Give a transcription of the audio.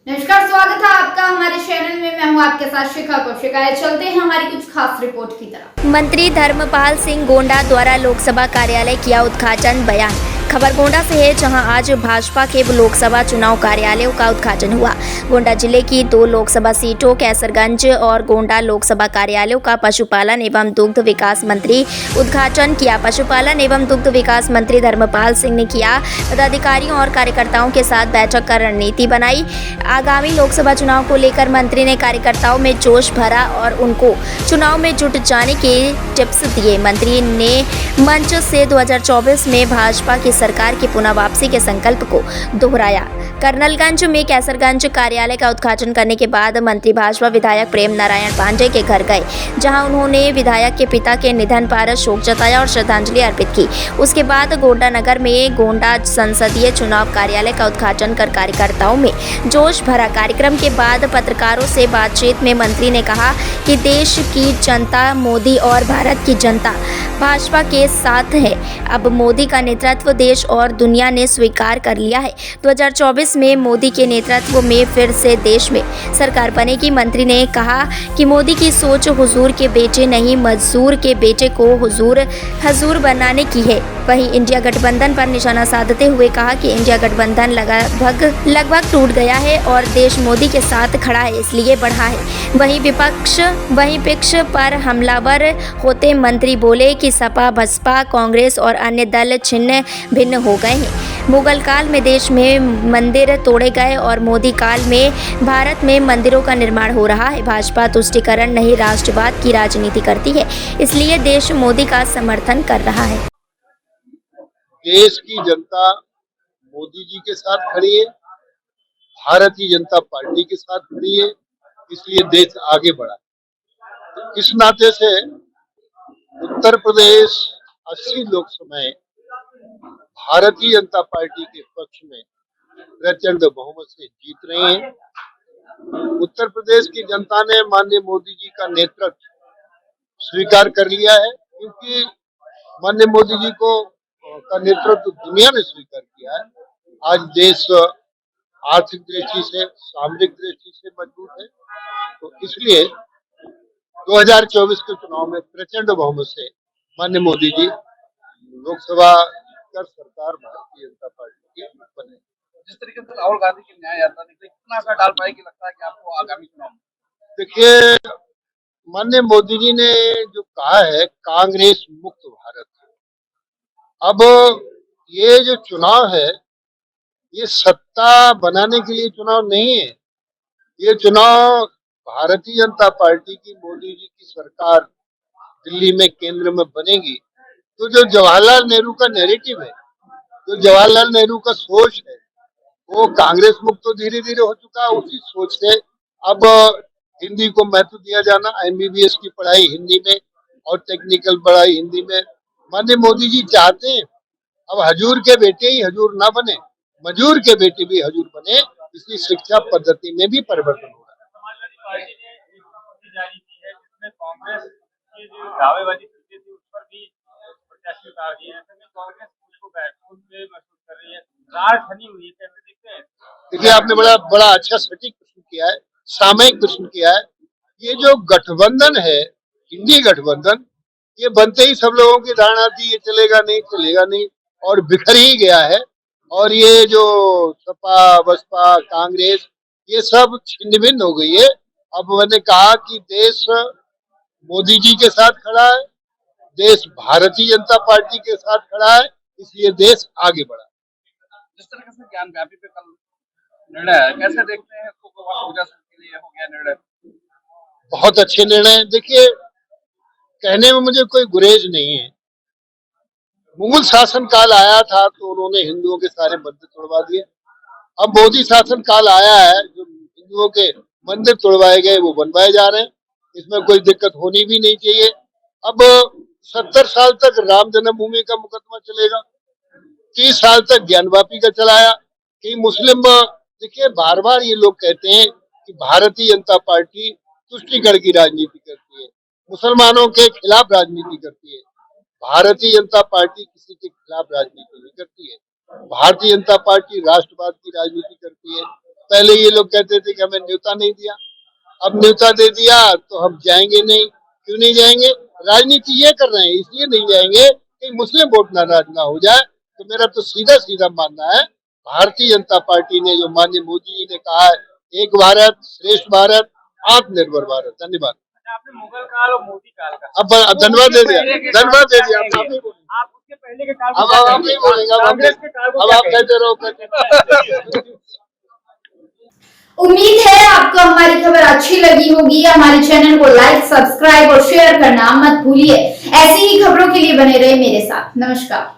नमस्कार, स्वागत है आपका हमारे चैनल में। मैं हूं आपके साथ शिखा कौशिका। चलते हैं हमारी कुछ खास रिपोर्ट की तरफ। मंत्री धर्मपाल सिंह गोंडा द्वारा लोकसभा कार्यालय किया उद्घाटन। बयान। खबर गोंडा से है, जहां आज भाजपा के लोकसभा चुनाव कार्यालयों का उद्घाटन हुआ। गोंडा जिले की 2 लोकसभा सीटों कैसरगंज और गोंडा लोकसभा कार्यालयों का पशुपालन एवं दुग्ध विकास मंत्री उद्घाटन किया। पशुपालन एवं दुग्ध विकास मंत्री धर्मपाल सिंह ने किया पदाधिकारियों और कार्यकर्ताओं के साथ बैठक कर रणनीति बनाई। आगामी लोकसभा चुनाव को लेकर मंत्री ने कार्यकर्ताओं में जोश भरा और उनको चुनाव में जुट जाने के टिप्स दिए। मंत्री ने मंच से 2024 में भाजपा की सरकार की पुनः वापसी के संकल्प को दोहराया। कर्नलगंज में कैसरगंज कार्यालय का उद्घाटन करने के बाद मंत्री भाजपा विधायक प्रेम नारायण पांडे के घर गए, जहां उन्होंने विधायक के पिता के निधन पर शोक जताया और श्रद्धांजलि अर्पित की। उसके बाद गोंडा नगर में गोंडा संसदीय चुनाव कार्यालय का उद्घाटन कर कार्यकर्ताओं में जोश भरा। कार्यक्रम के बाद पत्रकारों से बातचीत में मंत्री ने कहा कि देश की जनता मोदी और भारत की जनता भाजपा के साथ है। अब मोदी का नेतृत्व देश और दुनिया ने स्वीकार कर लिया है। 2024 में मोदी के नेतृत्व में फिर से देश में सरकार बनेगी। मंत्री ने कहा कि मोदी की सोच हुजूर के बेटे नहीं, मजदूर के बेटे को हुजूर बनाने की है। वहीं इंडिया गठबंधन पर निशाना साधते हुए कहा कि इंडिया गठबंधन लगभग टूट गया है और देश मोदी के साथ खड़ा है, इसलिए बढ़ा है। वहीं विपक्ष पर हमलावर होते मंत्री बोले कि सपा, बसपा, कांग्रेस और अन्य दल छिन्न भिन्न हो गए हैं। मुगल काल में देश में मंदिर तोड़े गए और मोदी काल में भारत में मंदिरों का निर्माण हो रहा है। भाजपा तुष्टीकरण नहीं, राष्ट्रवाद की राजनीति करती है, इसलिए देश मोदी का समर्थन कर रहा है। देश की जनता मोदी जी के साथ खड़ी है, भारतीय जनता पार्टी के साथ खड़ी है, इसलिए देश आगे बढ़ा। तो इस नाते से उत्तर प्रदेश 80 लोकसभाएं भारतीय जनता पार्टी के पक्ष में प्रचंड बहुमत से जीत रहे हैं। उत्तर प्रदेश की जनता ने माननीय मोदी जी का नेतृत्व स्वीकार कर लिया है, क्योंकि माननीय मोदी जी को का नेतृत्व दुनिया ने स्वीकार किया है। आज देश आर्थिक दृष्टि से, सामरिक दृष्टि से मजबूत है। तो इसलिए 2024 के चुनाव में प्रचंड बहुमत से माननीय मोदी जी लोकसभा कर सरकार भारतीय जनता पार्टी की बने। जिस तरीके से राहुल गांधी की न्याय यात्रा निकली, कितना असर डाल पाएगी लगता है कि आपको आगामी चुनाव में? देखिए, माननीय मोदी जी ने जो कहा है कांग्रेस मुक्त भारत, अब ये जो चुनाव है ये सत्ता बनाने के लिए चुनाव नहीं है। ये चुनाव भारतीय जनता पार्टी की, मोदी जी की सरकार दिल्ली में केंद्र में बनेगी तो जो जवाहरलाल नेहरू का नैरेटिव है, जो जवाहरलाल नेहरू का सोच है, वो कांग्रेस मुक्त तो धीरे धीरे हो चुका है। उसी सोच से अब हिंदी को महत्व दिया जाना, MBBS की पढ़ाई हिंदी में और टेक्निकल पढ़ाई हिंदी में। माननीय मोदी जी चाहते हैं अब हजूर के बेटे ही हजूर ना बने, मजूर के बेटे भी हजूर बने, इसलिए शिक्षा पद्धति में भी परिवर्तन हो रहा है। देखिए, आपने बड़ा अच्छा सटीक प्रश्न किया है, सामयिक प्रश्न किया है। ये जो गठबंधन है, इंडी गठबंधन, ये बनते ही सब लोगों की धारणा थी ये चलेगा नहीं और बिखर ही गया है। और ये जो सपा, बसपा, कांग्रेस, ये सब छिन्न भिन्न हो गई है। अब मैंने कहा कि देश मोदी जी के साथ खड़ा है, देश भारतीय जनता पार्टी के साथ खड़ा है, इसलिए देश आगे बढ़ा। जिस तरीके से ज्ञान व्यापी पे कल निर्णय है, कैसे देखते हैं इसको? पूजा के लिए हो गया निर्णय, बहुत अच्छे निर्णय। देखिए, कहने में मुझे कोई गुरेज नहीं है। मुगल शासन काल आया था तो उन्होंने हिंदुओं के सारे मंदिर तोड़वा दिए। अब मोदी शासन काल आया है, जो हिंदुओं के मंदिर तोड़वाए गए वो बनवाए जा रहे हैं, इसमें कोई दिक्कत होनी भी नहीं चाहिए। अब 70 साल तक राम जन्मभूमि का मुकदमा चलेगा, 30 साल तक ज्ञानवापी का चलाया कि मुस्लिम। देखिए, बार बार ये लोग कहते हैं कि भारतीय जनता पार्टी तुष्टीकरण की राजनीति करती है, मुसलमानों के खिलाफ राजनीति करती है। भारतीय जनता पार्टी किसी के खिलाफ राजनीति नहीं करती है। भारतीय जनता पार्टी राष्ट्रवाद की राजनीति करती है, पहले ये लोग कहते थे कि हमें न्योता नहीं दिया, अब न्योता दे दिया तो हम जाएंगे नहीं। क्यों नहीं जाएंगे? राजनीति ये कर रहे हैं, इसलिए नहीं जाएंगे कि मुस्लिम वोट नाराज ना हो जाए। तो मेरा तो सीधा सीधा मानना है, भारतीय जनता पार्टी ने जो माननीय मोदी जी ने कहा है, एक भारत श्रेष्ठ भारत आत्मनिर्भर भारत। धन्यवाद। आपने मुगल काल और मोदी काल का अब धन्यवाद दे दिया, धन्यवाद दे दिया। आप उसके पहले के काल अब आप नहीं बोलेंगे, अब आप कहते रहो। उम्मीद है आपको हमारी खबर अच्छी लगी होगी। हमारे चैनल को लाइक, सब्सक्राइब और शेयर करना मत भूलिए। ऐसी ही खबरों के लिए बने रहे मेरे साथ। नमस्कार।